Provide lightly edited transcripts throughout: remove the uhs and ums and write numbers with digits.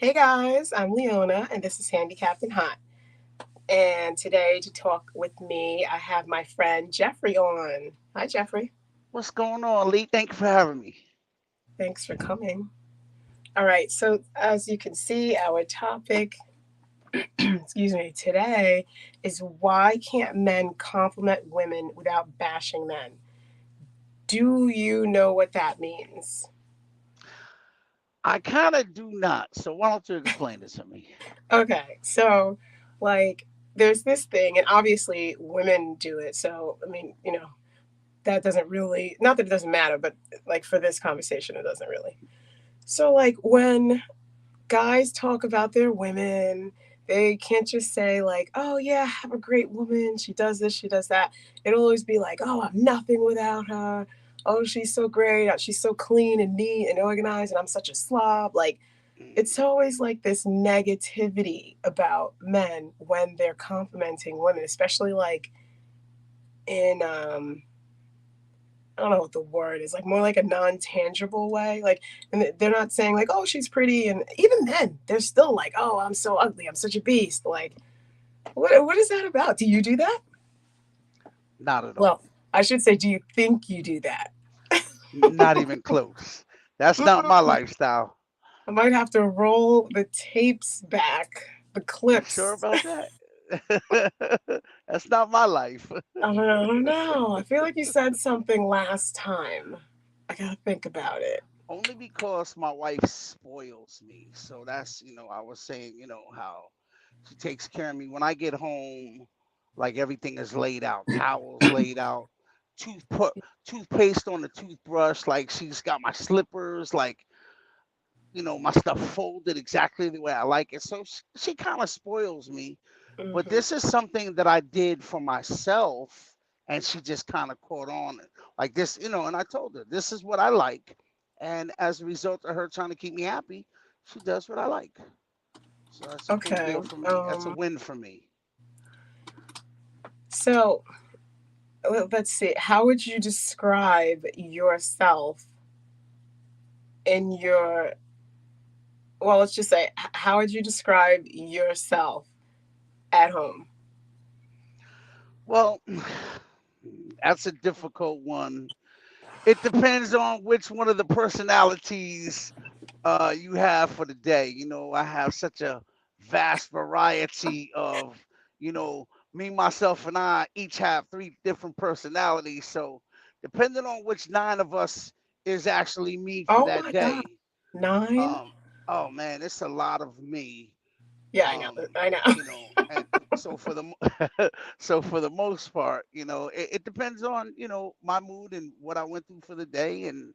Hey guys, I'm Leona and this is Handicapped and Hot. And today to talk with me, I have my friend Jeffrey on. Hi, Jeffrey. What's going on, Lee? Thank you for having me. Thanks for coming. All right, so as you can see, our topic, excuse me, today is why can't men compliment women without bashing men? Do you know what that means? I kind of do not. So why don't you explain it to me? Okay, so like there's this thing, and obviously women do it. So, I mean, that doesn't really, not that it doesn't matter, but like for this conversation it doesn't really. So like when guys talk about their women, they can't just say like, oh yeah, I have a great woman, she does this, she does that. It'll always be like, oh, I'm nothing without her. Oh, she's so great, she's so clean and neat and organized, and I'm such a slob. Like, it's Mm. always like this negativity about men when they're complimenting women, especially like in I don't know what the word is, like more like a non-tangible way. Like, and they're not saying like, "Oh, she's pretty," and even then, they're still like, "Oh, I'm so ugly. I'm such a beast." Like, what is that about? Do you do that? Not at Well, all. I should say, do you think you do that? Not even close. That's not my Mm, lifestyle. I might have to roll the tapes back, the You sure clips. about that? That's not my life. I don't know. I feel like you said something last time. I gotta think about it. Only because my wife spoils me. So that's, I was saying, how she takes care of me. When I get home, like everything is laid out, towels laid out, tooth put toothpaste on the toothbrush, like she's got my slippers, like my stuff folded exactly the way I like it. So she kind of spoils me. But Hmm. this is something that I did for myself, and she just kind of caught on like this, And I told her this is what I like, and as a result of her trying to keep me happy, she does what I like. So that's a cool Okay. deal for me. That's a win for me. So let's see. How would you describe yourself in your, well, let's just say, how would you describe yourself at home? Well, that's a difficult one. It depends on which one of the personalities you have for the day. I have such a vast variety of, you know, me, myself, and I each have three different personalities. So, depending on which nine of us is actually me for Oh that my God. day, 9? um, oh man, it's a lot of me. Yeah, I know. Um, I know. and so for the so for the most part, it depends on my mood and what I went through for the day, and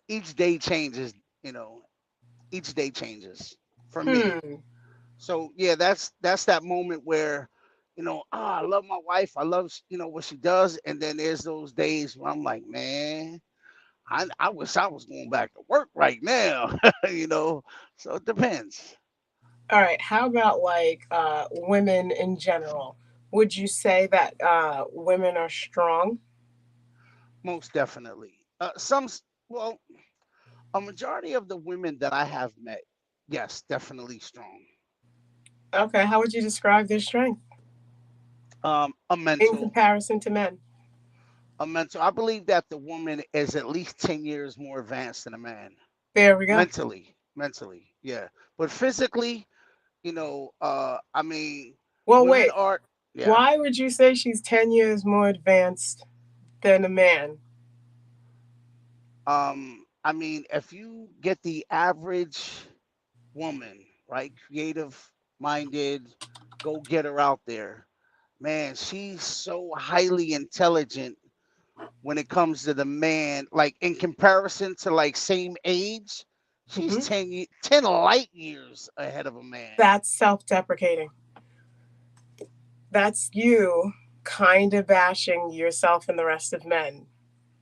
each day changes. You know, each day changes for me. Hmm. So yeah, that's that moment where, I love my wife. I love what she does, and then there's those days where I'm like, man, I wish I was going back to work right now. you know. So it depends. All right. How about like women in general? Would you say that women are strong? Most definitely. Well, a majority of the women that I have met, yes, definitely strong. Okay. How would you describe their strength A in mental, comparison to men? a mental. I believe that the woman is at least 10 years more advanced than a man. There we go. Mentally, yeah. But physically, I mean, Well, women wait. are, yeah. Why would you say she's 10 years more advanced than a man? I mean, if you get the average woman, right, creative minded, go get her out there, man, she's so highly intelligent when it comes to the man. Like in comparison to like same age, she's Hmm. 10 light years ahead of a man. That's self deprecating. That's you kind of bashing yourself and the rest of men.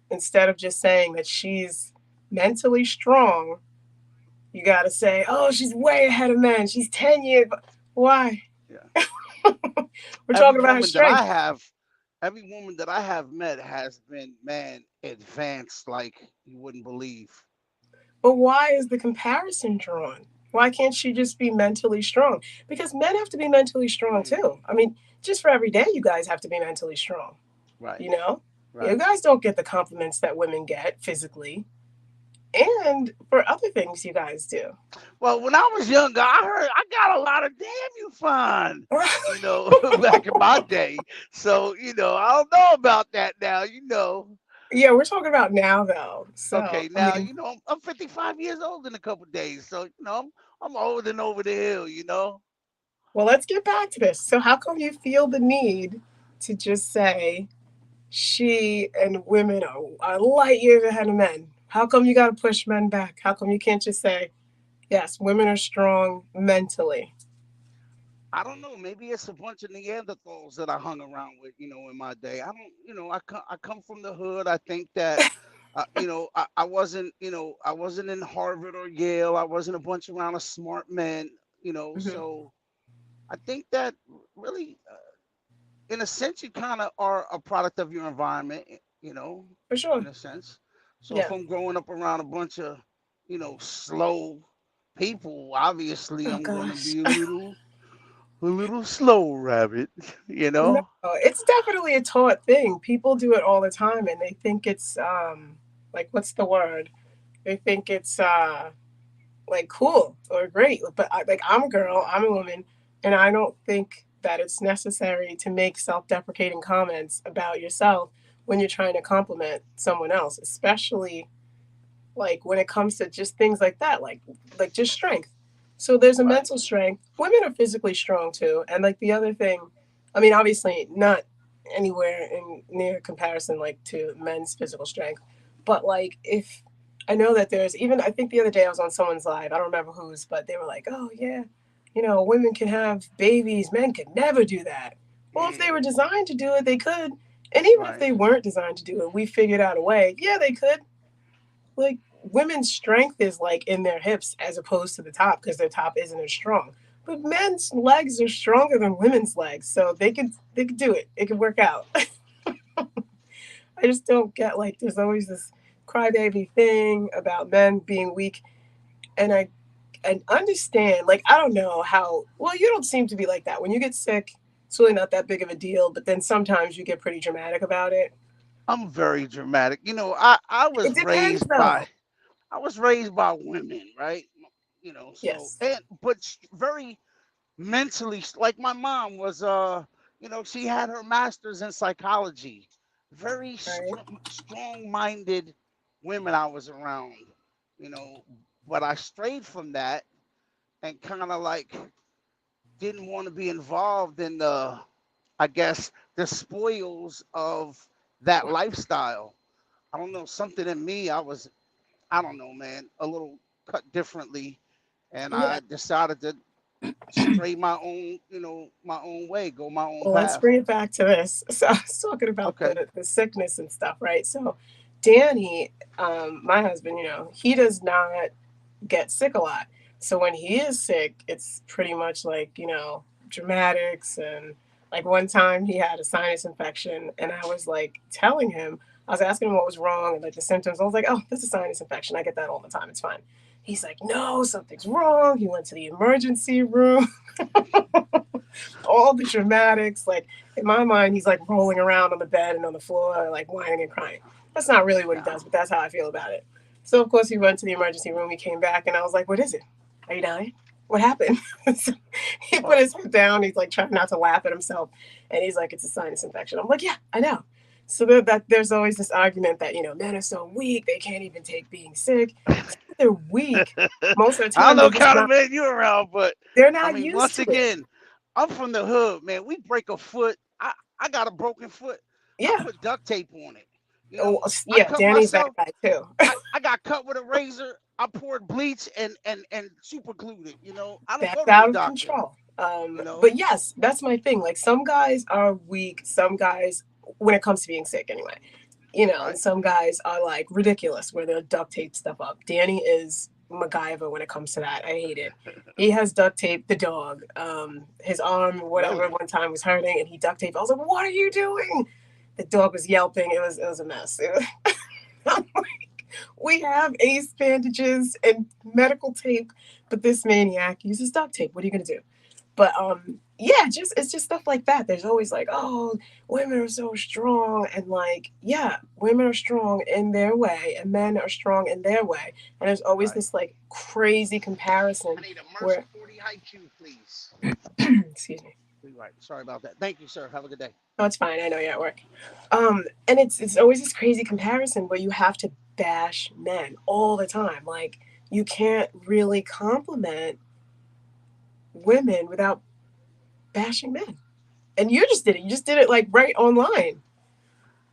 Instead of just saying that she's mentally strong, you got to say, oh, she's way ahead of men. She's 10 years. Why? Yeah. We're every talking about her woman that I strength. have, every woman that I have met has been, man, advanced like you wouldn't believe. But why is the comparison drawn? Why can't she just be mentally strong? Because men have to be mentally strong too. Mm, I mean, just for every day, you guys have to be mentally strong. right, You know, you right. guys don't get the compliments that women get physically, and for other things you guys do. Well, when I was younger, I got a lot of damn you fine, back in my day. So, I don't know about that now, Yeah, we're talking about now though. So Okay, I now, mean, I'm 55 years old in a couple days. So, I'm older than over the hill. well, let's get back to this. So how come you feel the need to just say she and women are light years ahead of men? How come you got to push men back? How come you can't just say, yes, women are strong mentally? I don't know. Maybe it's a bunch of Neanderthals that I hung around with, in my day. I don't, I come from the hood. I think that, I wasn't, I wasn't in Harvard or Yale. I wasn't a bunch around of smart men, Hmm. so I think that really, in a sense, you kind of are a product of your environment, For sure. in a sense. So if Yeah. I'm growing up around a bunch of, slow people, obviously Oh I'm going to gosh. be a little slow rabbit, you No, know? it's definitely a taught thing. People do it all the time and they think it's like what's the word? They think it's like cool or great. But like I'm a girl, I'm a woman, and I don't think that it's necessary to make self-deprecating comments about yourself when you're trying to compliment someone else, especially like when it comes to just things like that, like just strength. So there's a Right. mental strength. Women are physically strong too, and like the other thing, I mean, obviously not anywhere in near comparison like to men's physical strength, but like if I know that there's even I think the other day I was on someone's live, I don't remember whose, but they were like, oh yeah, women can have babies, men could never do that. Well, if they Mm, were designed to do it, they could. And even if right. they weren't designed to do it, we figured out a way. Yeah, they could. Like women's strength is like in their hips as opposed to the top because their top isn't as strong. But men's legs are stronger than women's legs, so they could do it. It could work out. I just don't get like there's always this crybaby thing about men being weak, and I understand like I don't know how well you don't seem to be like that when you get sick. It's really not that big of a deal, but then sometimes you get pretty dramatic about it. I'm very dramatic. I was It depends raised though. by I was raised by women, right? So Yes. and but very mentally, like my mom was, she had her master's in psychology. Very Right. strong-minded women I was around, you know, but I strayed from that and kind of like didn't want to be involved in I guess, the spoils of that lifestyle. I don't know, something in me, I don't know, man, a little cut differently. And Yeah. I decided to stray my own way, go my own Well, let's path. bring it back to this. So I was talking about Okay. the sickness and stuff, right? So Danny, my husband, he does not get sick a lot. So when he is sick, it's pretty much like, dramatics. And like one time he had a sinus infection and I was like telling him, I was asking him what was wrong and like the symptoms. I was like, oh, this is a sinus infection. I get that all the time. It's fine. He's like, no, something's wrong. He went to the emergency room. All the dramatics. Like in my mind, he's like rolling around on the bed and on the floor, like whining and crying. That's not really what he No. does, but that's how I feel about it. So of course he went to the emergency room. He came back and I was like, "What is it? Are you dying? What happened?" So he put Well, his head down. He's like trying not to laugh at himself, and he's like, "It's a sinus infection." I'm like, "Yeah, I know." So that there's always this argument that men are so weak they can't even take being sick. It's not that they're weak. Most of the I don't time know they're what just kind of not. man you around, but They're I not mean, used once to it. again, I'm from the hood, man. We break a foot. I got a broken foot. I Yeah. put duct tape on it. Oh, I yeah, cut Danny's that myself. guy too. I got cut with a razor. I poured bleach and super glued it. I don't go That's to the out of doctor. control. You know. But yes, that's my thing. Like some guys are weak, some guys, when it comes to being sick, anyway, and Right. some guys are like ridiculous where they'll duct tape stuff up. Danny is MacGyver when it comes to that. I hate it. He has duct taped the dog. His arm, whatever, Really. one time was hurting, and he duct taped. I was like, "What are you doing?" The dog was yelping. It was a mess. We have ace bandages and medical tape, but this maniac uses duct tape. What are you gonna do? But yeah, just it's just stuff like that. There's always like, oh, women are so strong, and like, yeah, women are strong in their way, and men are strong in their way, and there's always Right. this like crazy I comparison need a Mercer where, 40 IQ, please. excuse me. Right. Sorry about that. Thank you, sir. Have a good day. No, it's fine. I know you're at work. And it's always this crazy comparison where you have to bash men all the time. Like you can't really compliment women without bashing men. And you just did it. You just did it like right online.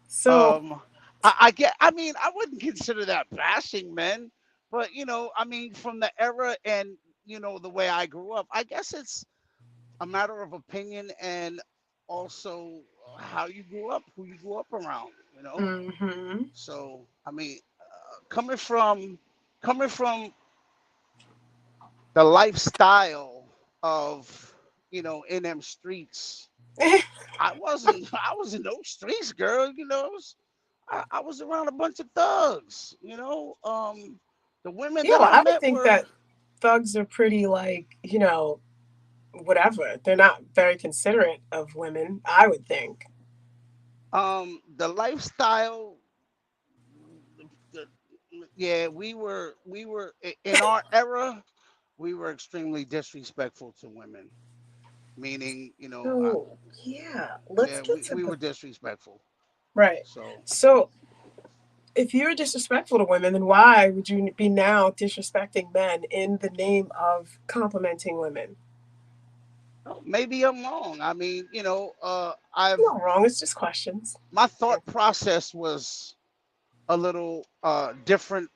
So, Um, I get. I mean, I wouldn't consider that bashing men, but I mean, from the era and the way I grew up, I guess it's a matter of opinion and also how you grew up, who you grew up around. hmm So, I mean, coming from the lifestyle of in them streets. I wasn't. I was in those streets, girl. I was around a bunch of thugs. The women yeah, that well, I I would met think were that thugs are pretty like, whatever. They're not very considerate of women, I would think. the lifestyle. The, yeah, in our era. We were extremely disrespectful to women. Meaning, So, yeah, let's yeah, get to we the were disrespectful. right. So So, if you're disrespectful to women, then why would you be now disrespecting men in the name of complimenting women? maybe I'm wrong. I mean, I've No wrong. It's just questions. my Yeah. thought process was a little different,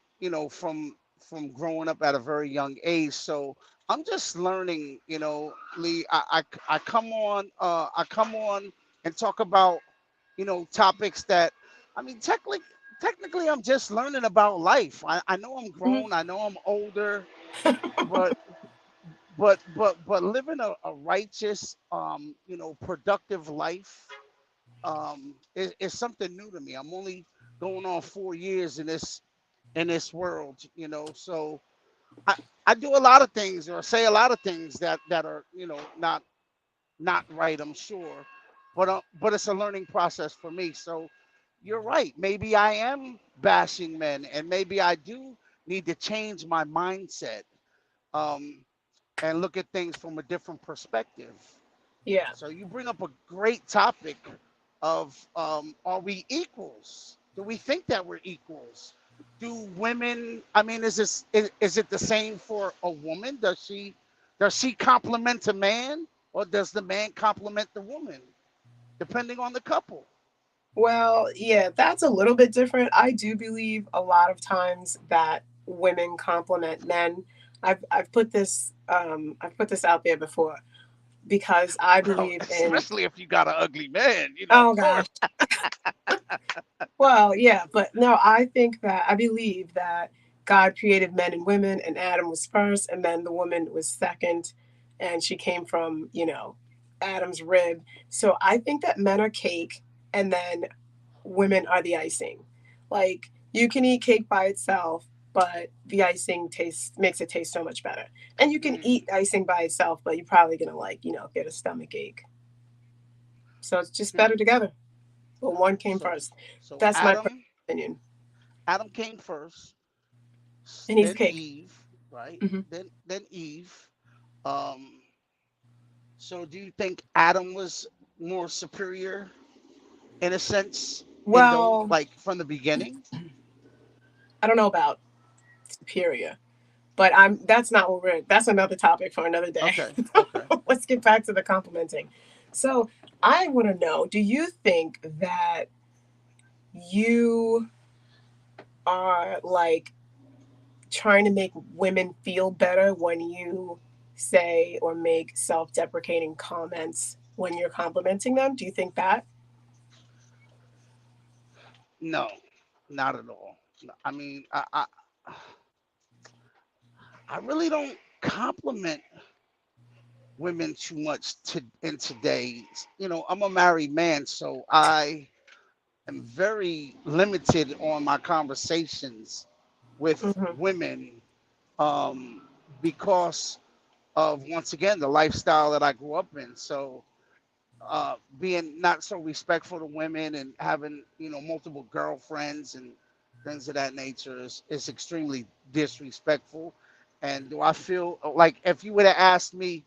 from growing up at a very young age. So I'm just learning, Lee. I come on and talk about topics that, I mean, technically I'm just learning about life. I know I'm Mhm. grown. I know I'm older, but but living a righteous, productive life, is something new to me. I'm only going on 4 years in this world, so I I do a lot of things or say a lot of things that are not right. I'm sure, but it's a learning process for me. So you're right. Maybe I am bashing men, and maybe I do need to change my mindset, um, and look at things from a different perspective. Yeah. So you bring up a great topic of, are we equals? Do we think that we're equals? Do women? I mean, is it the same for a woman? Does she compliment a man, or does the man compliment the woman, depending on the couple? Well, yeah, that's a little bit different. I do believe a lot of times that women compliment men. I've put this out there before because I Well, believe in, especially if you got an ugly man, of oh course. gosh. Well, yeah, but no, I think that I believe that God created men and women, and Adam was first, and then the woman was second, and she came from, Adam's rib. So I think that men are cake, and then women are the icing. Like you can eat cake by itself, but the icing tastes makes it taste so much better. And you can Mm, eat icing by itself, but you're probably gonna like, get a stomach ache. So it's just hmm. better together. But one came So first. so That's my personal Adam opinion. Adam came first, And he's then cake. Eve, right? hmm Then Eve. Um, so do you think Adam was more superior in a sense, Well, like from the beginning? I don't know about superior, but that's not what we're that's another topic for another day. Okay, okay. Let's get back to the complimenting. So I want to know, do you think that you are like trying to make women feel better when you say or make self-deprecating comments when you're complimenting them? Do you think that? No, not at all. No, I mean, I really don't compliment women too much in today's. I'm a married man, so I am very limited on my conversations. with Hmm. women, um, because of, once again, the lifestyle that I grew up in. So being not so respectful to women and having, multiple girlfriends and things of that nature is extremely disrespectful. And do I feel like, if you would have asked me,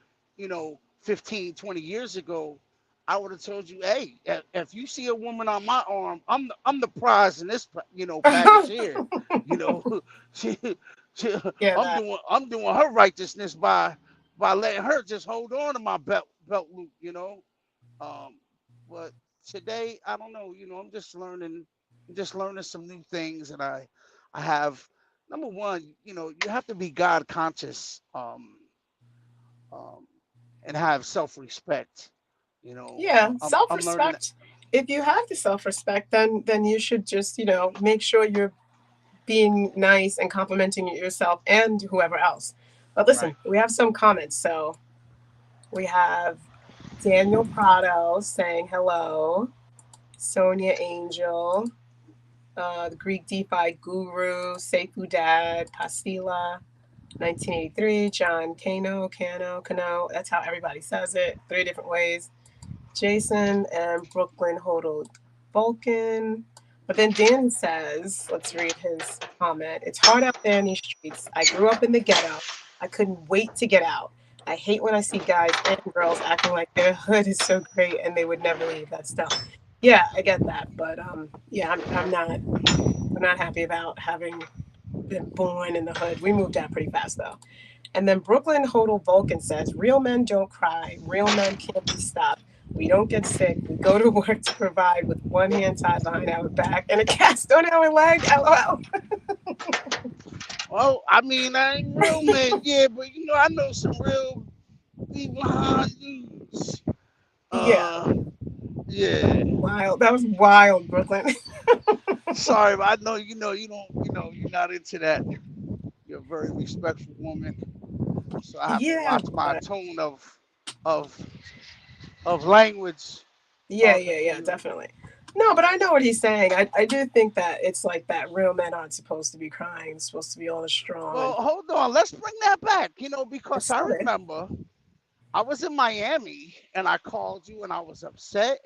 15, 20 years ago, I would have told you, hey, if you see a woman on my arm, I'm the prize in this, package here. You know, she, she, Yeah, I'm that. doing her righteousness by letting her just hold on to my belt loop. Um, but today, I don't know. I'm just learning. I'm just learning some new things, and I have, number one. You have to be God conscious, um, and have self respect. Yeah, I'm learning that. self-respect. If you have the self-respect, then you should just, make sure you're being nice and complimenting yourself and whoever else. But listen, Right. we have some comments. So we have Daniel Prado saying hello, Sonia Angel, the Greek DeFi guru, Seifu Dad, Pastila, 1983, John Cano. That's how everybody says it, three different ways. Jason and Brooklyn Hodel Vulcan. But then Dan says, let's read his comment. It's hard out there in these streets. I grew up in the ghetto. I couldn't wait to get out. I hate when I see guys and girls acting like their hood is so great and they would never leave. That's dumb. Yeah, I get that, but yeah, I'm not happy about having been born in the hood. We moved out pretty fast though. And then Brooklyn Hodel Vulcan says, real men don't cry. Real men can't be stopped. We don't get sick. We go to work to provide with one hand tied behind our back and a cast on our leg. LOL. Well, I mean, I ain't real man, yeah, but I know some real be behind news. Yeah, Uh, yeah. wild. That was wild, Brooklyn. Sorry, but I know you don't. You're not into that. You're a very respectful woman, so I have to Yeah, watch my but tone of of language yeah, talking yeah, to yeah, you. definitely. No, but I know what he's saying. I do think that it's like that real men aren't supposed to be crying, it's supposed to be all strong Well, and hold on. Let's bring that back. Because it's I funny. remember I was in Miami and I called you and I was upset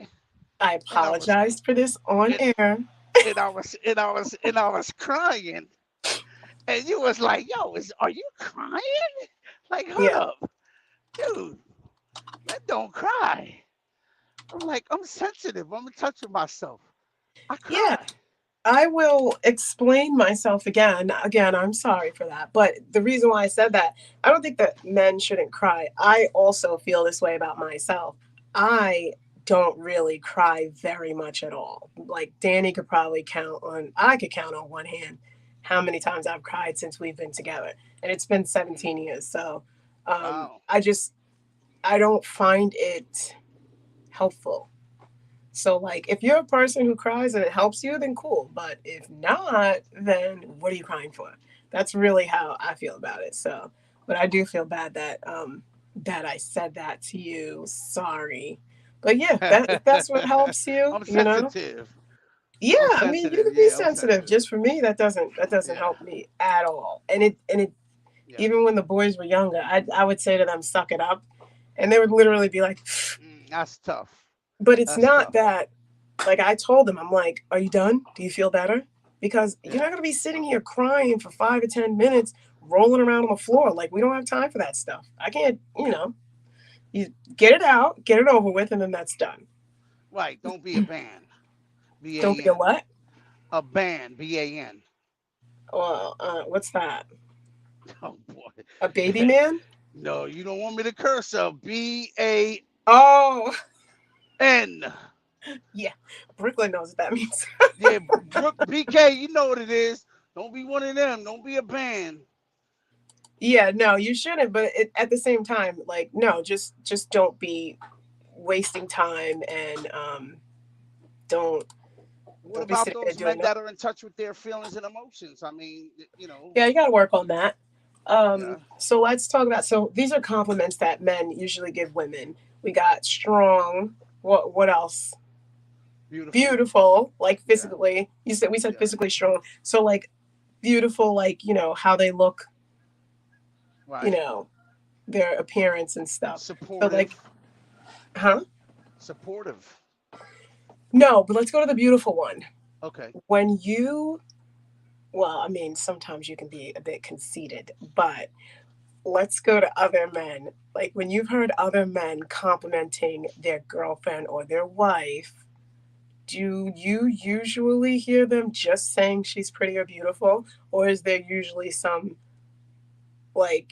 I and I was apologized for this on and, air. and I was crying, and you was like, "Yo, are you crying? Like, hold Yeah. up, dude, man, don't cry." I'm like, I'm sensitive. I'm touching myself. I Yeah, cry. I will explain myself again. Again, I'm sorry for that. But the reason why I said that, I don't think that men shouldn't cry. I also feel this way about myself. I don't really cry very much at all. Like Danny could probably I could count on one hand how many times I've cried since we've been together. And it's been Mhm. 17 years. So Wow. I don't find it helpful. So, like, if you're a person who cries and it helps you, then cool. But if not, then what are you crying for? That's really how I feel about it. So, but I do feel bad that I said that to you. Sorry. But yeah, that if that's what helps you, I'm sensitive. yeah. I'm I mean, you sensitive. can be Yeah, I'm sensitive. sensitive. Just for me, that doesn't Yeah. help me at all. And it Yeah. even when the boys were younger, I would say to them, "Suck it up," and they would literally be like, That's tough. but it's That's not tough. that. Like I told them, I'm like, "Are you done? Do you feel better?" Because you're Yeah. not gonna be sitting here crying for 5 or 10 minutes, rolling around on the floor. Like we don't have time for that stuff. I can't, you get it out, get it over with, and then that's done. Right. Don't be a band. B Don't A be a N. what? A band. BAN. Well, what's that? Oh boy. A baby man? No, you don't want me to curse. BAN. Oh, yeah. Brooklyn knows what that means. Yeah, Brooke BK, you know what it is. Don't be one of them. Don't be a band. Yeah, no, you shouldn't. But at the same time, like, no, just don't be wasting time and don't What don't be about sitting there those doing men nothing. that are in touch with their feelings and emotions? I mean, Yeah, you got to work on that. yeah, So let's talk about. So these are compliments that men usually give women. We got strong. What else? beautiful. Beautiful, like Yeah, physically. We said yeah. physically strong. So like beautiful, like, how they look, you Right. know, their appearance and stuff. But like, Supportive. huh? Supportive. No, but let's go to the beautiful one. Okay. When you, well, I mean, sometimes you can be a bit conceited, but let's go to other men. Like when you've heard other men complimenting their girlfriend or their wife, do you usually hear them just saying she's pretty or beautiful? Or is there usually some, like,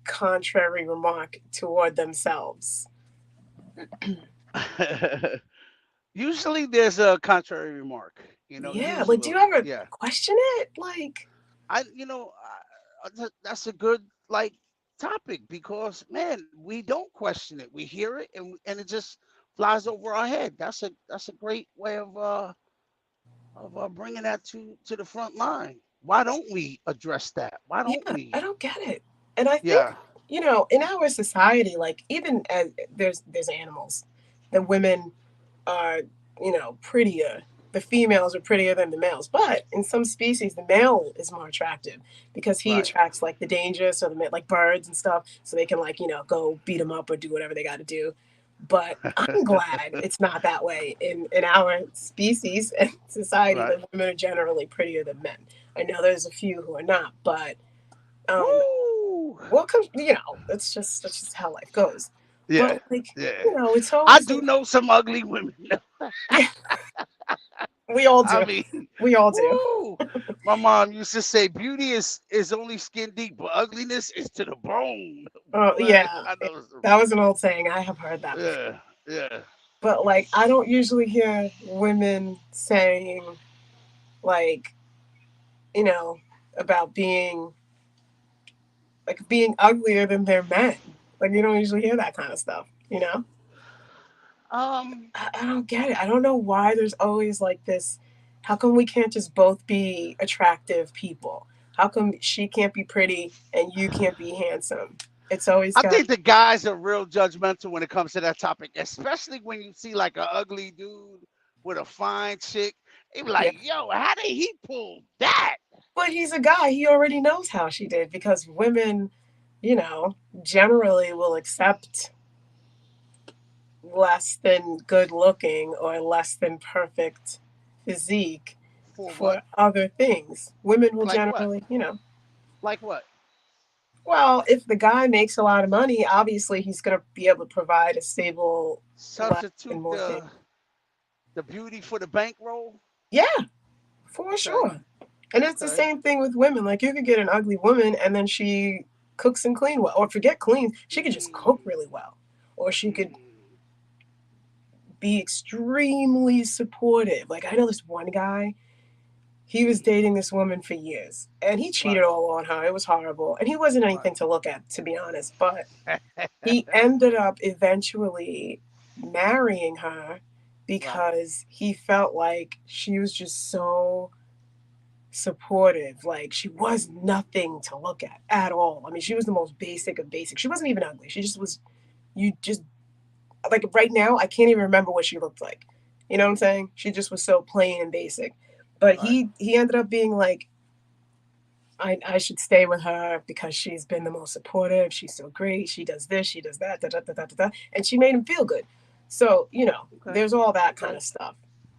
contrary remark toward themselves? Usually there's a contrary remark. Yeah, like, do you Usually. ever Yeah. question it? Like, That's a good like topic because man, we don't question it. We hear it and it just flies over our head. That's a great way of bringing that to the front line. Why don't we address that? Why don't yeah, I we? don't get it. And I think, Yeah. in our society, like, even as there's animals, the women are, prettier. The females are prettier than the males, but in some species, the male is more attractive because he Right. attracts like the danger, so like birds and stuff, so they can, like, go beat them up or do whatever they got to do. But I'm glad it's not that way in our species and society. Right. That women are generally prettier than men. I know there's a few who are not, but um, Woo! welcome. That's just how life goes. Yeah. But like, Yeah. it's I always do like, know some ugly women. yeah, we all I do. mean, We all do. woo! My mom used to say, "Beauty is only skin deep, but ugliness is to the bone." Oh Boy, yeah, I know some. that was an old saying. I have heard that before. Yeah, yeah. But like, I don't usually hear women saying, like, you know, about being uglier than their men. Like, you don't usually hear that kind of stuff. Um, I don't get it. I don't know why there's always like this. How come we can't just both be attractive people? How come she can't be pretty and you can't be handsome? It's always I got, think the guys are real judgmental when it comes to that topic, especially when you see like an ugly dude with a fine chick. They be yeah. like, "Yo, how did he pull that?" But he's a guy. He already knows how she did because women, you know, generally will accept less than good looking or less than perfect physique For what? for other things. Women will Like what? generally, Like what? well, if the guy makes a lot of money, obviously he's going to be able to provide a stable life and Substitute more things. the beauty for the bankroll. Yeah, for Okay, sure. And it's the okay. same thing with women. Like, you could get an ugly woman and then she cooks and clean well. Or forget clean, she could just cook Mm, really well. Or she could mm, be extremely supportive. Like, I know this one guy, he was mm. dating this woman for years and he cheated Right. all on her. It was horrible. And he wasn't Right. anything to look at, to be honest. But he ended up eventually marrying her Right. because he felt like she was just so supportive. Like, she was nothing to look at all. I mean, she was the most basic of basic. She wasn't even ugly. She just was, you just, like, right now, I can't even remember what she looked like. You know what I'm saying? She just was so plain and basic. But Right. he ended up being like, I should stay with her because she's been the most supportive. She's so great. She does this, she does that, da, da, da, da, da, da. And she made him feel good. So, Okay. there's all that kind Okay. of stuff.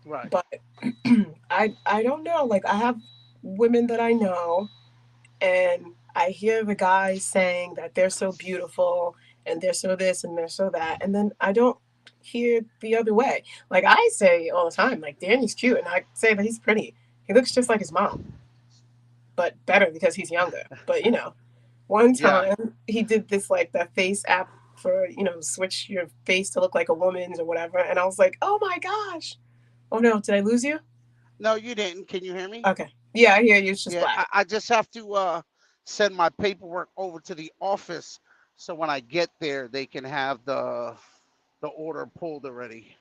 Right. But I don't know. Like, I have women that I know, and I hear the guys saying that they're so beautiful and they're so this and they're so that. And then I don't hear the other way. Like, I say all the time, like, Danny's cute, and I say that he's pretty. He looks just like his mom, but better because he's younger. But one Yeah. time he did this, like, the face app for, switch your face to look like a woman's or whatever, and I was like, oh my gosh. Oh no, did I lose you? No, you didn't. Can you hear me? Okay, yeah, I hear you. It's just Yeah. black. I just have to send my paperwork over to the office so when I get there they can have the order pulled already.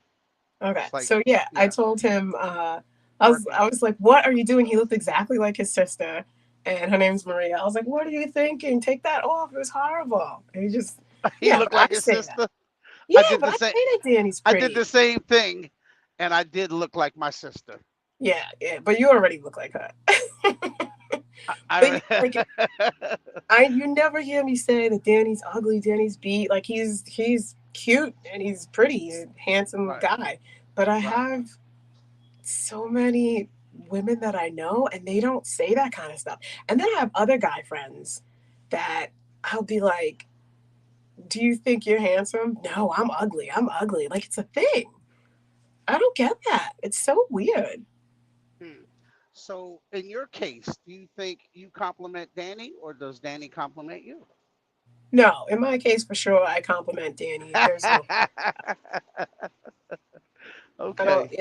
Okay, It's like so yeah, I yeah, told him, I was working. I was like, what are you doing? He looked exactly like his sister, and her name's Maria. I was like, what are you thinking? Take that off. It was horrible. And he just, He yeah, looked but I like his say that. sister. Yeah, I did but the I same say that Danny's I did the pretty. same thing and I did look like my sister. Yeah, yeah, but you already look like her. But I like I you never hear me say that Danny's ugly, Danny's beat. Like he's cute and he's pretty, he's a handsome right, guy. But I right. have so many women that I know and they don't say that kind of stuff. And then I have other guy friends that I'll be like, "Do you think you're handsome?" "No, I'm ugly. I'm ugly." Like it's a thing. I don't get that. It's so weird. Hmm. So, in your case, do you think you compliment Danny, or does Danny compliment you? No, in my case for sure I compliment Danny. There's no I don't,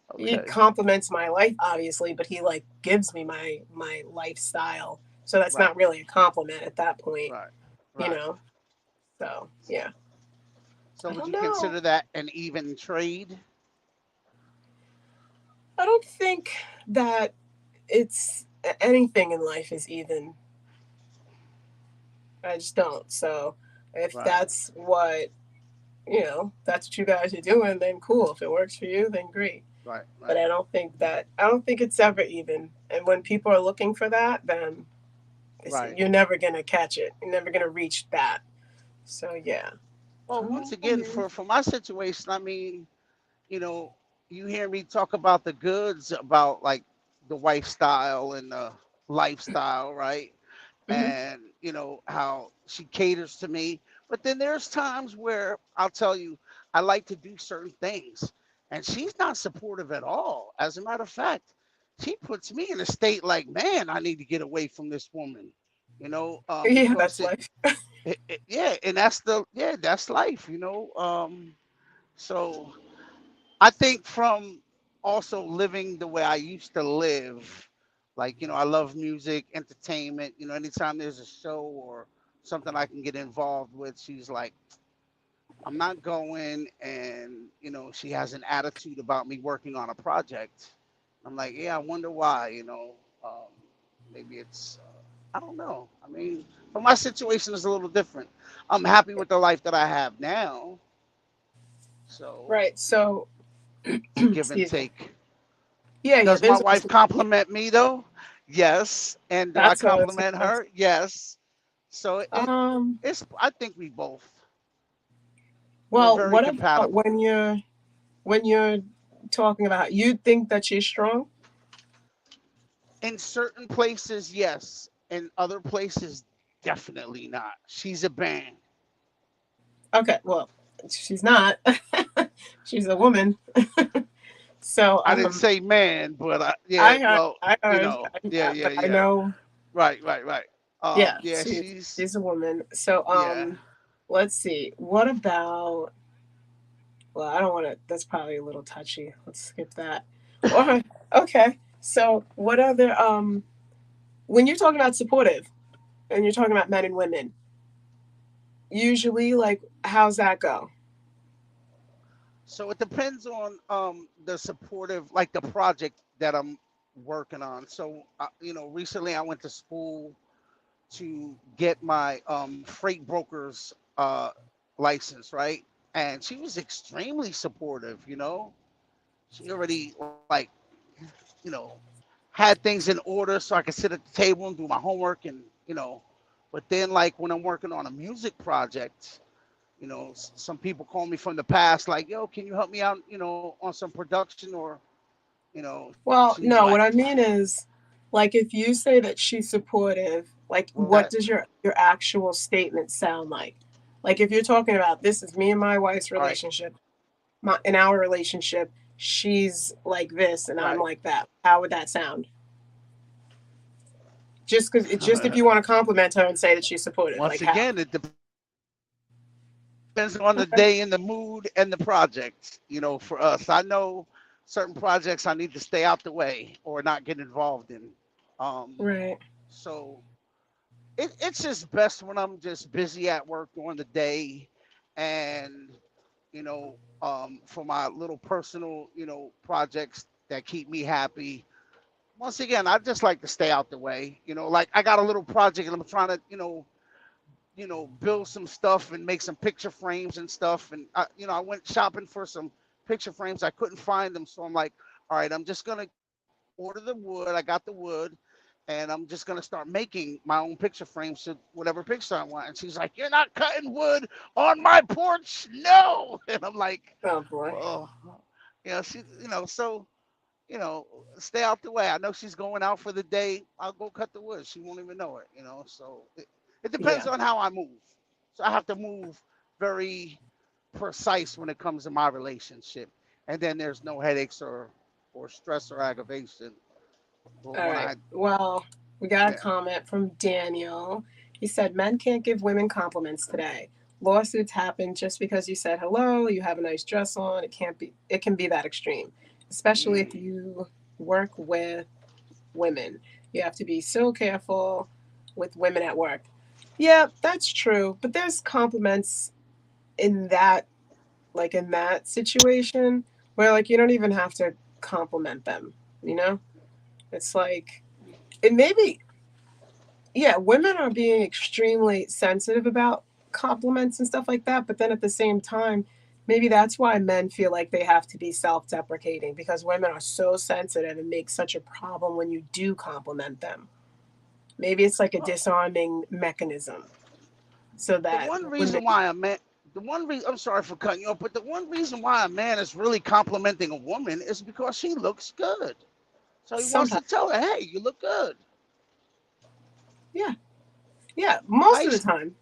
Okay, he okay, compliments my life obviously, but he like gives me my lifestyle. So that's right, not really a compliment at that point, right, you right. know. So, yeah. So, I would don't you know. consider that an even trade? I don't think that it's anything in life is even. I just don't. So, if Right, that's what, that's what you guys are doing, then cool. If it works for you, then great. right, But right, I don't think it's ever even. And when people are looking for that, then right. you're never gonna catch it. You're never gonna reach that. So yeah. I Well, don't once know, again, man. for my situation, I mean, you know, you hear me talk about the goods, about like the wife style and the lifestyle, right? Hmm. And how she caters to me. But then there's times where I'll tell you I like to do certain things, and she's not supportive at all. As a matter of fact, she puts me in a state like, man, I need to get away from this woman, Yeah, because that's life. yeah, and that's life, So I think from also living the way I used to live, like, I love music, entertainment, anytime there's a show or something I can get involved with, she's like, I'm not going. And, she has an attitude about me working on a project. I'm like, yeah, I wonder why, um, maybe it's, I don't know. I mean, but my situation is a little different. I'm happy with the life that I have now. So Right. So, it's a give and excuse me. take. Yeah, yeah. Does my There's wife also yeah. compliment me though? Yes. And do I That's what I was compliment gonna. her? Yes. So Um. it's I think we're Well, very what about compatible. when you're talking about you think that she's strong? In certain places, yes. In other places, definitely not. She's a band. Okay. Well, she's not. She's a woman. So I didn't say man, but yeah, I heard, well, I heard, yeah, but yeah, I yeah. know, Right, right, right. yeah, Yeah, she's a woman. So yeah. let's see. What about? Well, I don't want to. That's probably a little touchy. Let's skip that. Or okay. So what other when you're talking about supportive and you're talking about men and women, usually like how's that go? So it depends on the supportive, like the project that I'm working on. So recently I went to school to get my freight broker's license, right? And she was extremely supportive. She already like you know had things in order so I could sit at the table and do my homework, and But then, like, when I'm working on a music project, some people call me from the past, like, yo, can you help me out, on some production, or Well, she's no, like, what I mean is like if you say that she's supportive, like what what? does your actual statement sound like? Like if you're talking about this is me and my wife's All right, relationship, in our relationship, she's like this and I'm right. like that. How would that sound? Just if you want to compliment her and say that she's supportive, Once like how? again, it depends on the Okay. day and the mood and the project. For us, I know certain projects I need to stay out the way or not get involved in. Um, Right. so it's just best when I'm just busy at work during the day, and for my little personal, projects that keep me happy. Once again, I just like to stay out the way. Like, I got a little project and I'm trying to, build some stuff and make some picture frames and stuff. And I went shopping for some picture frames. I couldn't find them, so I'm like, all right, I'm just gonna order the wood. I got the wood, and I'm just gonna start making my own picture frames to whatever picture I want. And she's like, "You're not cutting wood on my porch, no!" And I'm like, Oh boy. "Oh, she, so." You know, stay out the way. I know she's going out for the day. I'll go cut the wood. She won't even know it. So it depends Yeah. on how I move. So I have to move very precise when it comes to my relationship. And then there's no headaches or stress or aggravation. But All when right. I, Well, we got a yeah, comment from Daniel. He said men can't give women compliments today. Lawsuits happen just because you said hello, you have a nice dress on. It can be that extreme. Especially if mm, you work with women. You have to be so careful with women at work. Yeah, that's true. But there's compliments in that in that situation where like you don't even have to compliment them, you know? It's like it maybe yeah, women are being extremely sensitive about compliments and stuff like that, but then at the same time, maybe that's why men feel like they have to be self-deprecating because women are so sensitive and make such a problem when you do compliment them. Maybe it's like a well, disarming mechanism so the that one when reason they why a man, the one reason, I'm sorry for cutting you off, but the one reason why a man is really complimenting a woman is because she looks good. So he wants to sometimes tell her, hey, you look good. yeah, yeah, most of the Nice, time.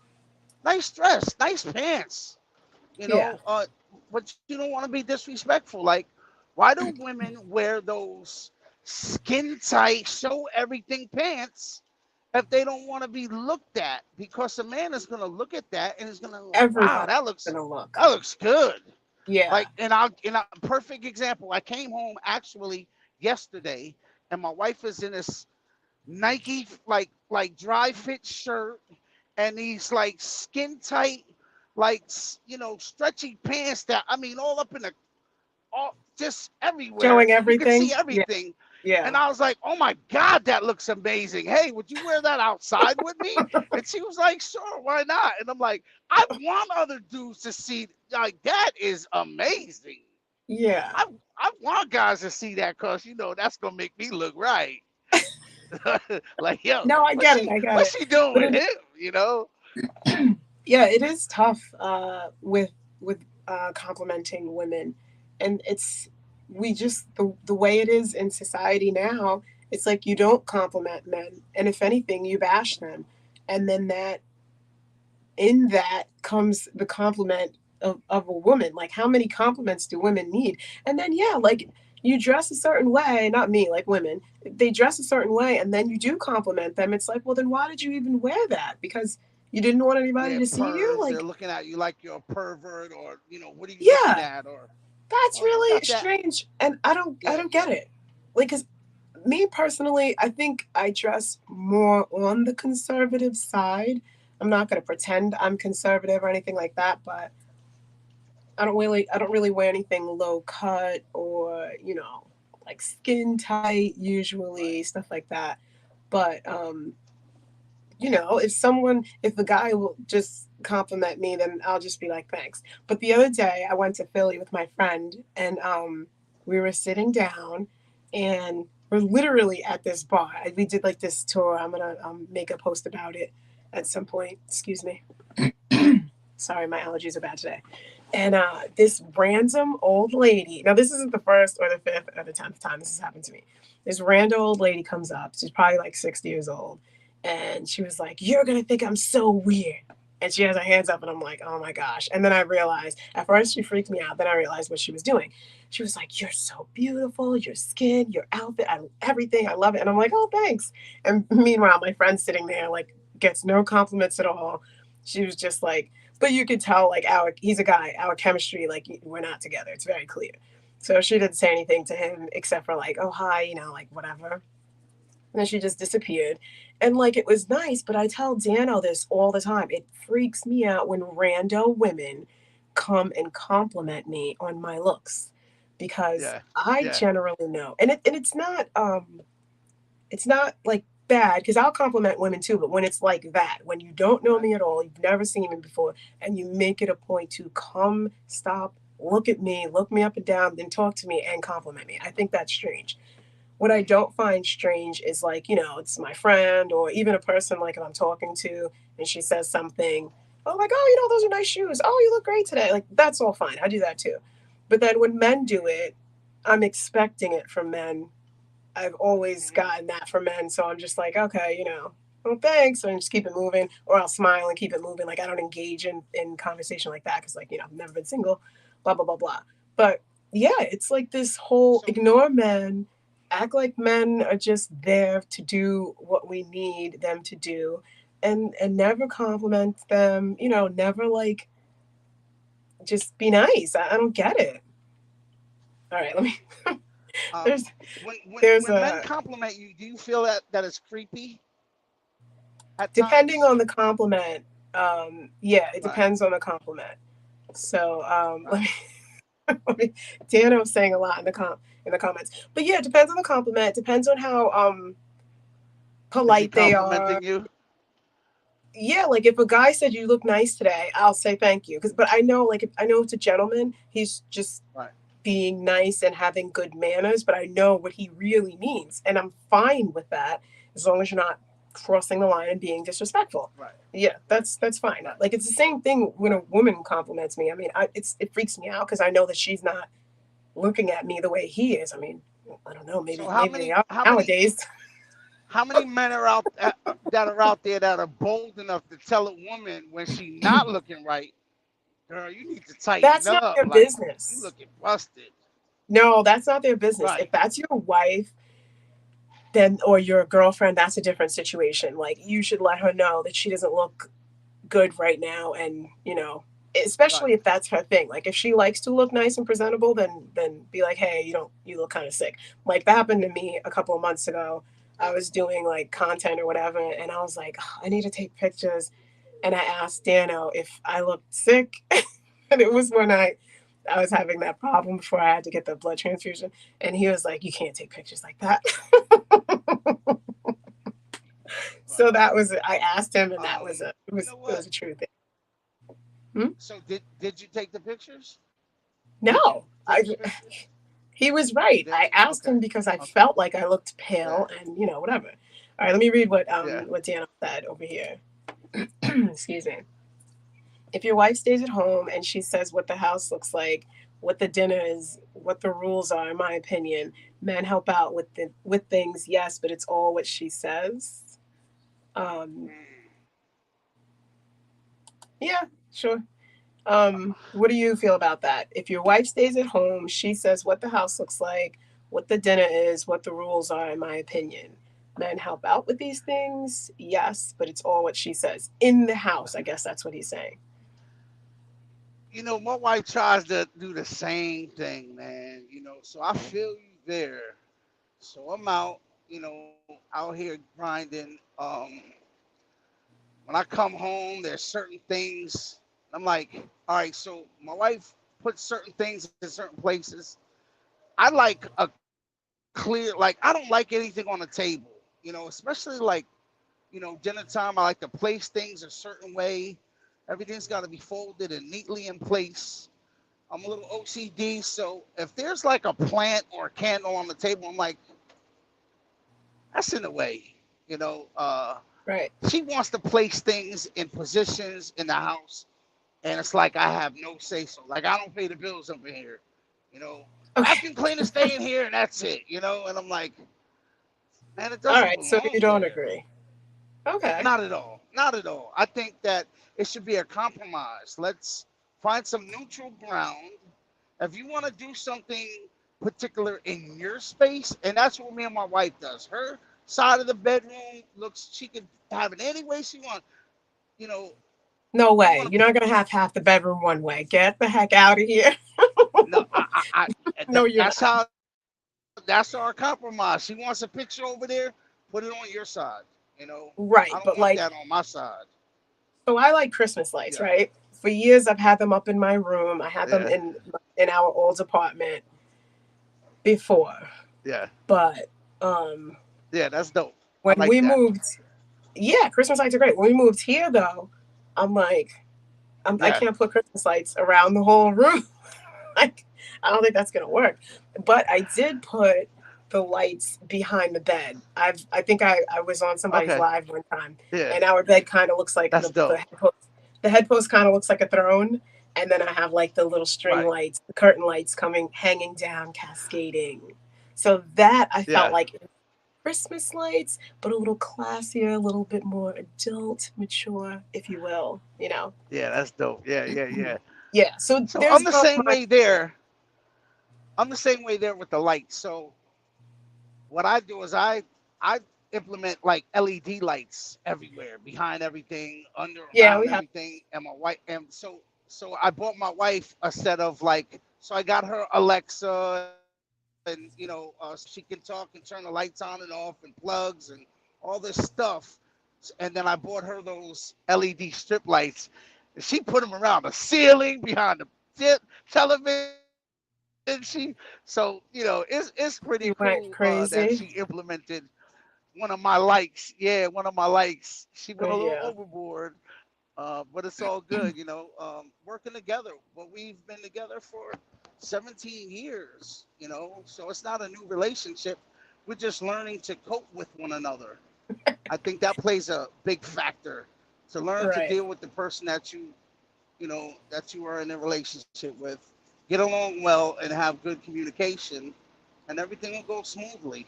nice dress, nice pants. you Yeah. know, uh, but you don't want to be disrespectful. Like, why do women wear those skin tight, show everything pants if they don't want to be looked at? Because a man is gonna look at that and is gonna like, wow, Everybody's gonna look. that looks good. Yeah. Like, and a perfect example. I came home actually yesterday, and my wife is in this Nike like dry fit shirt and these like skin tight, like stretchy pants that I mean all up in the all just everywhere. Showing You can everything. see Yeah. everything. Yeah. And I was like, oh my God, that looks amazing. Hey, would you wear that outside with me? And she was like, sure, why not? And I'm like, I want other dudes to see like that is amazing. Yeah. I I want guys to see that because that's gonna make me look right. Like, yo, No, I get it. I get what's it. she doing But with him? yeah, it is tough with complimenting women, and it's we just the way it is in society now. It's like you don't compliment men, and if anything, you bash them, and then that comes the compliment of a woman. Like, how many compliments do women need? And then, yeah, like you dress a certain way, not me, like women, they dress a certain way, and then you do compliment them. It's like, well, then why did you even wear that? Because you didn't want anybody They're to see you? pervs. They're Like, looking at you like you're a pervert, or what are you looking yeah, at? Or that's well, you really got that. strange. And I Yeah, don't get it. Like, because me personally, I think I dress more on the conservative side. I'm not going to pretend I'm conservative or anything like that, but I don't really wear anything low cut or, like skin tight right. usually, stuff like that. But if a guy will just compliment me, then I'll just be like, thanks. But the other day I went to Philly with my friend and we were sitting down and we're literally at this bar. We did like this tour. I'm gonna make a post about it at some point. Excuse me. Sorry, my allergies are bad today. And this random old lady, now this isn't the first or the fifth or the 10th time this has happened to me. This random old lady comes up. She's probably like 60 years old. And she was like, "You're going to think I'm so weird." And she has her hands up, and I'm like, oh my gosh. And then I realized, at first she freaked me out. Then I realized what she was doing. She was like, "You're so beautiful. Your skin, your outfit, everything. I love it." And I'm like, "Oh, thanks." And meanwhile, my friend's sitting there, like, gets no compliments at all. She was just like, but you could tell like he's a guy, our chemistry, like we're not together, it's very clear. So she didn't say anything to him except for like, "Oh, hi," like whatever. And then she just disappeared. And like it was nice, but I tell Dano this all the time. It freaks me out when rando women come and compliment me on my looks because Yeah, I yeah, generally know. And it's not like bad because I'll compliment women too, but when it's like that, when you don't know right. me at all, you've never seen me before, and you make it a point to come, stop, look at me, look me up and down, then talk to me and compliment me. I think that's strange. What I don't find strange is like, it's my friend or even a person like if I'm talking to and she says something, oh, like, oh, those are nice shoes. Oh, you look great today. Like, that's all fine. I do that too. But then when men do it, I'm expecting it from men. I've always Mhm. gotten that from men. So I'm just like, okay, well, thanks. And just keep it moving. Or I'll smile and keep it moving. Like, I don't engage in conversation like that because, like, I've never been single, blah, blah, blah, blah. But yeah, it's like this whole So ignore men, act like men are just there to do what we need them to do. And never compliment them, never like just be nice. I don't get it. All right, let me. um, there's when there's when men a compliment you, do you feel that it's creepy at depending times? on the compliment. Yeah, it Right, depends on the compliment. So let right. me, let me Dano was saying a lot in the comments. But yeah, it depends on the compliment, depends on how Is he polite they are. complimenting you? Yeah, like if a guy said you look nice today, I'll say thank you. But I know, like, if I know it's a gentleman, he's just Right, being nice and having good manners, but I know what he really means. And I'm fine with that as long as you're not crossing the line and being disrespectful. right, Yeah, that's fine. right, Like, it's the same thing when a right. woman compliments me. I mean, it freaks me out because I know that she's not looking at me the way he is. I mean, I don't know, So maybe they are nowadays. how many men are that are out there that are bold enough to tell a woman when she not looking right, girl, you need to tighten That's not up. their Like you business. looking busted. No, that's not their business. Right, If that's your wife, then or your girlfriend, that's a different situation. Like, you should let her know that she doesn't look good right now, and right. especially if that's her thing. Like, if she likes to look nice and presentable, then be like, hey, you look kind of sick. Like, that happened to me a couple of months ago. I was doing like content or whatever, and I was like, "Oh, I need to take pictures," and I asked Dano if I looked sick, and it was when I was having that problem before I had to get the blood transfusion, and he was like, "You can't take pictures like that." Right. So that was I asked him, and that was a it You was know it what? was a true thing. Hmm? So did you take the pictures? Did you No, take the pictures? he was You right. I didn't? asked Okay. him because I Okay. felt like I looked Yeah. pale, and whatever. All right, let me read Yeah. what Daniel said over here. Excuse me. If your wife stays at home and she says what the house looks like, what the dinner is, what the rules are, in my opinion, men help out with things, yes, but it's all what she says. Um, Mm. yeah, sure. What do you feel about that? If your wife stays at home, she says what the house looks like, what the dinner is, what the rules are, in my opinion. Men help out with these things, yes, but it's all what she says. In the house, I guess that's what he's saying. My wife tries to do the same thing, man. So I feel you there. So I'm out, out here grinding. When I come home, there's certain things. I'm like, all right. So my wife puts certain things in certain places. I like a clear, like I don't like anything on the table. Especially like dinner time. I like to place things a certain way. Everything's got to be folded and neatly in place. I'm a little OCD, so if there's like a plant or a candle on the table, I'm like, that's in the way. You know, uh, Right. she wants to place things in positions in the house, and it's like I have no say so. Like I don't pay the bills over here. You know, Okay. vacuum cleaner stay in here, and that's it. And I'm like, man, it All doesn't right. So you belong don't there. agree. Okay. Not at all. Not at all. I think that it should be a compromise. Let's find some neutral ground. If you want to do something particular in your space, and that's what me and my wife does. Her side of the bedroom looks she can have it any way she wants. You know, No we way. want to You're not gonna have half the bedroom one way. Get the heck out of here. no, No, you're that's not. that's our compromise. She wants a picture over there, put it on your side. I Right. don't But want like, that on my side. so I like Christmas lights, Yeah, right? For years I've had them up in my room. I had them yeah, in our old apartment before. yeah, But um yeah. That's dope. I when like we that. moved, yeah, Christmas lights are great. When we moved here though, I'm like, I Yeah. can't put Christmas lights around the whole room. Like, I don't think that's gonna work. But I did put the lights behind the bed. I think I was on somebody's Okay. live one time, Yeah. and our bed kind of looks like That's the dope. head post. The head post kind of looks like a throne, and then I have like the little string Right. lights, the curtain lights coming hanging down, cascading. So that I felt Yeah. like Christmas lights, but a little classier, a little bit more adult, mature, if you will. You know. Yeah. That's dope. Yeah. Yeah. Yeah. Yeah. So So there's I'm the both same my way there. I'm the same way there with the lights. So what I do is I implement like LED lights everywhere, behind everything, under, yeah we around have everything, and my wife. And so I bought my wife a set of like. So I got her Alexa, and so she can talk and turn the lights on and off, and plugs and all this stuff. And then I bought her those LED strip lights. And she put them around the ceiling, behind the television. So it's pretty you went cool that crazy. she implemented one of my likes. Yeah, one of my likes. She went a little Yeah. overboard, but it's all good. Working together. But we've been together for 17 years. So it's not a new relationship. We're just learning to cope with one another. I think that plays a big factor to learn to Right. deal with the person that you are in a relationship with. Get along well and have good communication, and everything will go smoothly,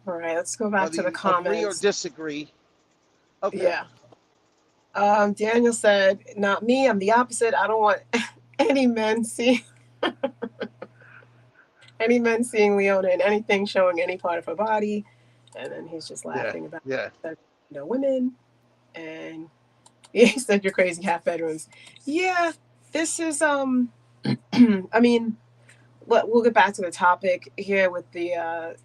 All right. Let's go back whether to the you agree or comments. disagree. Okay. Yeah. Daniel said, "Not me. I'm the opposite. I don't want any men see any men seeing Leona in anything showing any part of her body." And then he's just Yeah. laughing about Yeah. that, women. And he said, "You're crazy. Half bedrooms." Yeah. This is I mean, we'll get back to the topic here with the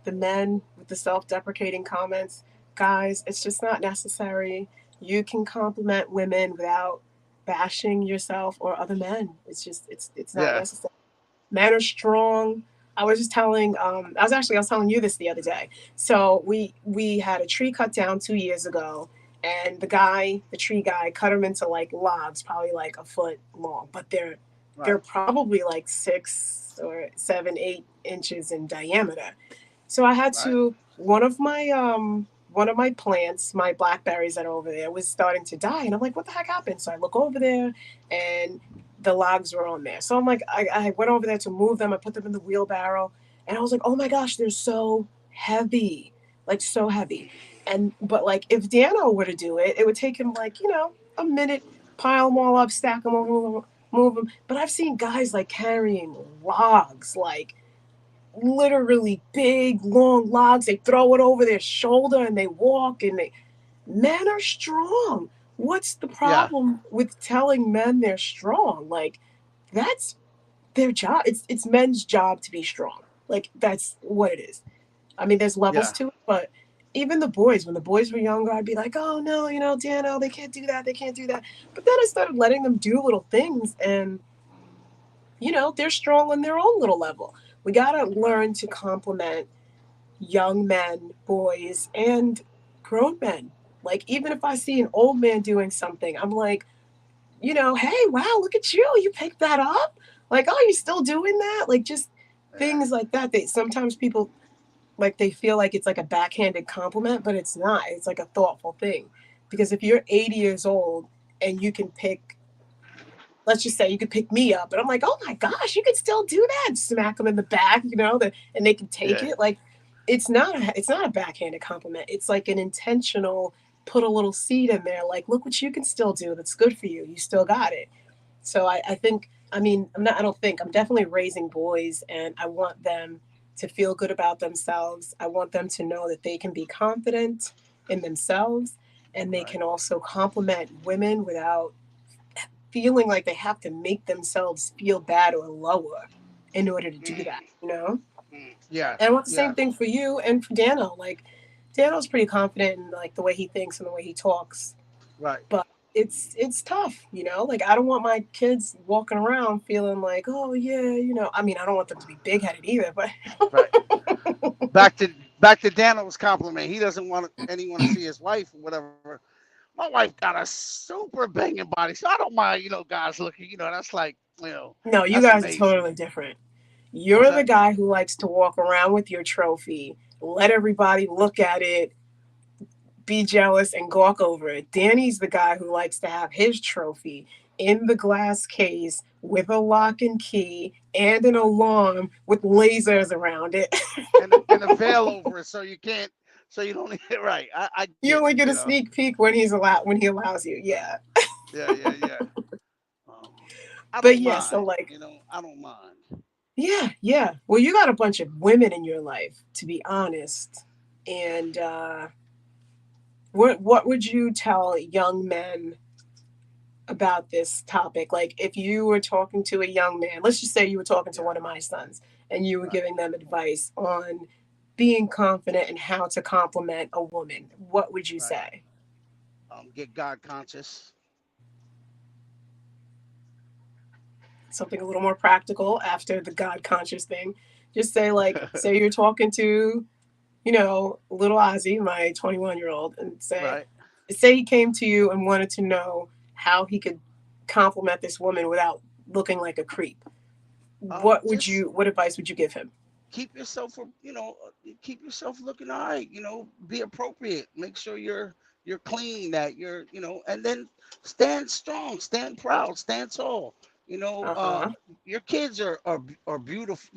men with the self-deprecating comments. Guys, it's just not necessary. You can compliment women without bashing yourself or other men. It's not Yeah. necessary. Men are strong. I was telling you this the other day. So we had a tree cut down 2 years ago, and the tree guy, cut them into like logs, probably like a foot long, but they're Right. probably like 6 or 7, 8 inches in diameter. So I had Right. to one of my plants, my blackberries that are over there, was starting to die, and I'm like, what the heck happened? So I look over there, and the logs were on there. So I'm like, I went over there to move them. I put them in the wheelbarrow, and I was like, oh my gosh, they're so heavy, like so heavy. And but like if Dano were to do it, it would take him like a minute, pile them all up, stack them over, move them. But I've seen guys like carrying logs, like literally big long logs. They throw it over their shoulder and they walk, and they men are strong. What's the Yeah. problem with telling men they're strong? Like that's their job. It's men's job to be strong. Like that's what it is. I mean, there's levels Yeah. to it, but even the boys, when the boys were younger, I'd be like, oh no, Dano, they can't do that, they can't do that. But then I started letting them do little things, and they're strong on their own little level. We gotta learn to compliment young men, boys, and grown men. Like even if I see an old man doing something, I'm like, hey, wow, look at you. You picked that up. Like, oh, you still doing that? Like just Yeah. things like that. They sometimes people like they feel like it's like a backhanded compliment, but it's not. It's like a thoughtful thing. Because if you're 80 years old and you can pick, let's just say you could pick me up, and I'm like, oh my gosh, you can still do that. Smack them in the back, and they can take Yeah. it. Like, it's not a backhanded compliment. It's like an intentional put a little seed in there. Like, look what you can still do. That's good for you. You still got it. So I think, I mean, I'm not, I don't think, I'm definitely raising boys, and I want them to feel good about themselves. I want them to know that they can be confident in themselves, and they Right. can also compliment women without feeling like they have to make themselves feel bad or lower in order to do that, Mm, And I yes. want the same Yes. thing for you and for Dano. Like, Dano's pretty confident in like the way he thinks and the way he talks, Right. but it's tough, Like I don't want my kids walking around feeling like, oh yeah, I mean, I don't want them to be big headed either, but Right. Back to Daniel's compliment. He doesn't want anyone to see his wife or whatever. My wife got a super banging body, so I don't mind, guys looking. That's like, no, you that's guys are amazing. totally different. What's You're the that? guy who likes to walk around with your trophy, let everybody look at it, be jealous, and gawk over it. Danny's the guy who likes to have his trophy in the glass case with a lock and key and an alarm with lasers around it. And a veil over it, so you can't, so you don't right. I You get it. only get a sneak peek when he allows you. Yeah. Yeah, yeah, yeah. Um, I But don't yeah, so mind. like I don't mind. yeah, yeah. Well, you got a bunch of women in your life, to be honest. And what would you tell young men about this topic? Like, if you were talking to a young man, let's just say you were talking to Yeah, one of my sons, and you were right. giving them advice on being confident and how to compliment a woman, what would you Right. say? Get God conscious. Something a little more practical after the God conscious thing. Just say, like, say you're talking to, little Ozzy, my 21-year-old, and Right. say he came to you and wanted to know how he could compliment this woman without looking like a creep. Just What advice would you give him? keep yourself, keep yourself looking all right. Be appropriate. Make sure you're clean. That and then stand strong, stand proud, stand tall. You know, uh, Uh-huh. your kids are beautiful.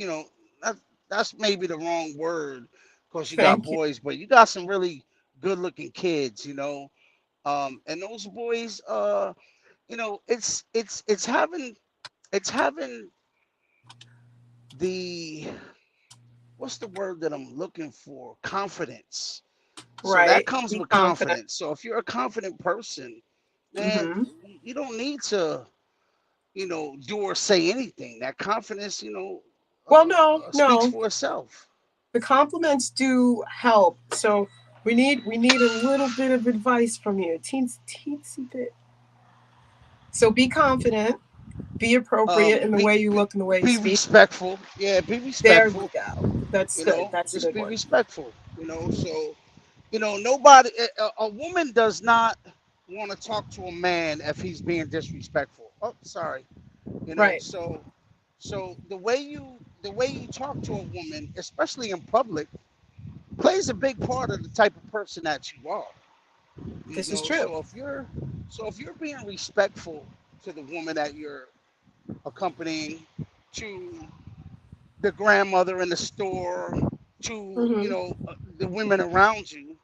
That, that's maybe the wrong word because you got Thank you. boys, but you got some really good looking kids. And those boys, it's having the what's the word that I'm looking for? Confidence. So that Right. comes Be with confident. confidence. So if you're a confident person, man, Mm-hmm. you don't need to, do or say anything. That confidence, Well, no, speaks no. for itself. The compliments do help. So we need a little bit of advice from you. Teensy bit. So be confident, be appropriate in the Be, way you be look and the way you be speak. respectful. Yeah, be There we respectful. go. That's good. That's a Just good be one. respectful. So nobody, a woman does not want to talk to a man if he's being disrespectful. Oh, sorry. Right. So the way you talk to a woman, especially in public, plays a big part of the type of person that you are. This is true. So if you're being respectful to the woman that you're accompanying, to the grandmother in the store, to Mm-hmm. the women around you,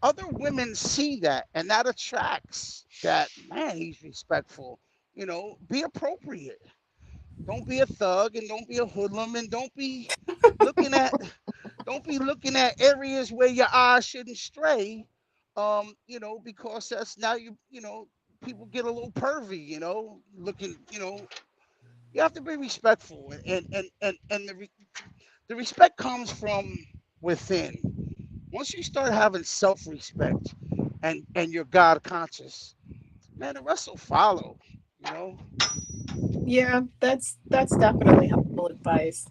other women see that, and that attracts that, man, he's respectful. Be appropriate. Don't be a thug, and don't be a hoodlum, and looking at don't be looking at areas where your eyes shouldn't stray. Because that's now people get a little pervy. Looking. You have to be respectful, and the respect comes from within. Once you start having self-respect and you're God conscious, man, the rest will follow. You know. Yeah, that's definitely helpful advice.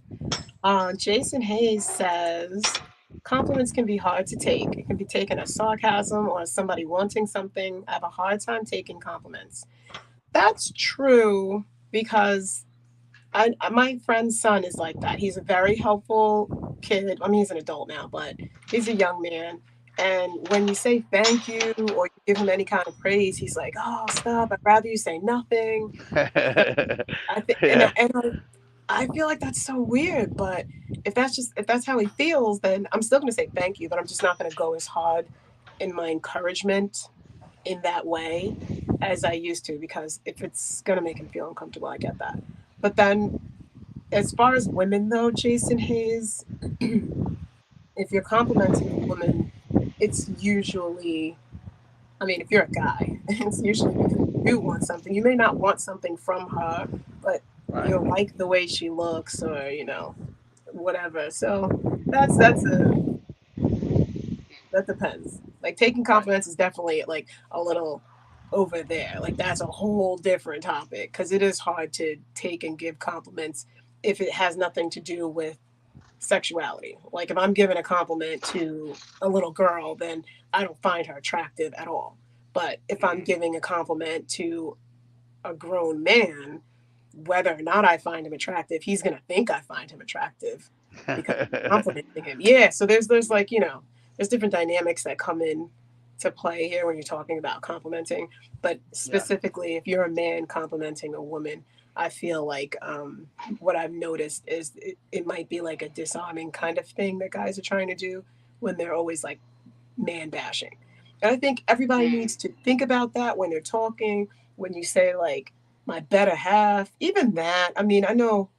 Jason Hayes says compliments can be hard to take. It can be taken as sarcasm or as somebody wanting something. I have a hard time taking compliments. That's true because my friend's son is like that. He's a very helpful kid. I mean, he's an adult now, but he's a young man. And when you say thank you or you give him any kind of praise, he's like, "Oh, stop! I'd rather you say nothing." Because I think, Yeah. I feel like that's so weird. But if that's how he feels, then I'm still gonna say thank you. But I'm just not gonna go as hard in my encouragement in that way as I used to because if it's gonna make him feel uncomfortable, I get that. But then as far as women though, Jason Hayes, if you're complimenting a woman, it's usually, I mean, if you're a guy, it's usually because you do want something. You may not want something from her, but Right. you like the way she looks or, whatever. So that's that depends. Like taking Right. compliments is definitely like a little over there. Like that's a whole different topic because it is hard to take and give compliments if it has nothing to do with sexuality. Like if I'm giving a compliment to a little girl, then I don't find her attractive at all. But if I'm Mhm. giving a compliment to a grown man, whether or not I find him attractive, he's gonna think I find him attractive because I'm complimenting him. Yeah. So there's like, there's different dynamics that come in to play here when you're talking about complimenting. But Yeah. specifically, if you're a man complimenting a woman, I feel like what I've noticed is it might be like a disarming kind of thing that guys are trying to do when they're always like man bashing. And I think everybody Mm, needs to think about that when they're talking, when you say like my better half, even that. I mean, I know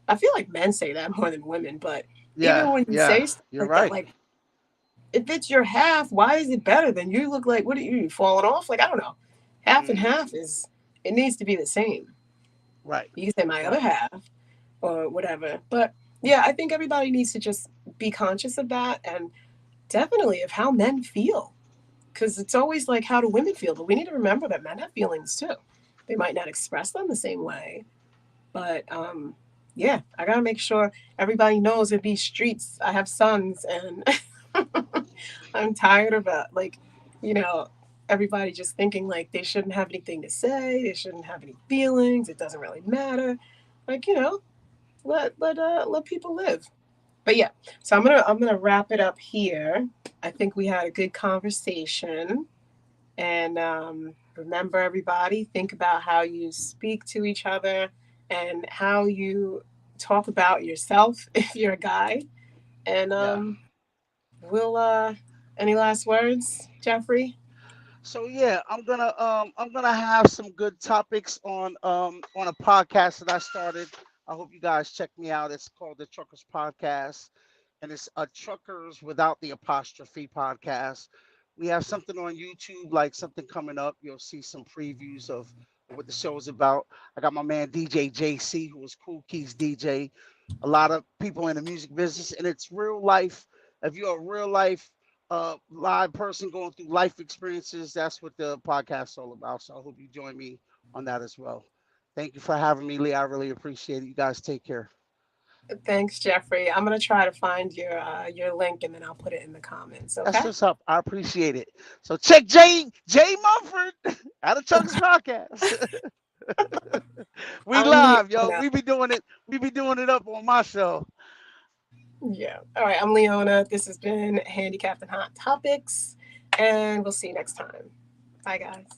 I feel like men say that more than women, but even yeah. when you Yeah. say stuff You're like that, right. like if it's your half, why is it better than you look like? What are you falling off? Like I don't know. Half and Hmm. half is it needs to be the same. Right. You can say my other Right. half or whatever. But yeah, I think everybody needs to just be conscious of that and definitely of how men feel. Because it's always like, how do women feel? But we need to remember that men have feelings too. They might not express them the same way, but yeah, I gotta make sure everybody knows in these streets I have sons, and I'm tired of like, you know, everybody just thinking like they shouldn't have anything to say, they shouldn't have any feelings, it doesn't really matter. Like, let people live. But yeah, so I'm gonna wrap it up here. I think we had a good conversation. And remember, everybody, think about how you speak to each other and how you talk about yourself if you're a guy. And Yeah. we'll, any last words, Jeffrey? So yeah, I'm gonna have some good topics on a podcast that I started. I hope you guys check me out. It's called the Truckers Podcast, and it's a Truckers without the apostrophe podcast. We have something on YouTube, like something coming up. You'll see some previews of what the show is about. I got my man DJ JC, who is Cool Keys DJ. A lot of people in the music business, and it's real life. If you're a real life live person going through life experiences, that's what the podcast is all about. So I hope you join me on that as well. Thank you for having me, Lee. I really appreciate it. You guys take care. Thanks, Jeffrey. I'm gonna try to find your link and then I'll put it in the comments. That's Okay. what's up. I appreciate it. So check Jay Mumford out of Chuck's podcast. We I'm live, yo. Leona. We be doing it. We be doing it up on my show. Yeah. All right. I'm Leona. This has been Handicapped and Hot Topics, and we'll see you next time. Bye, guys.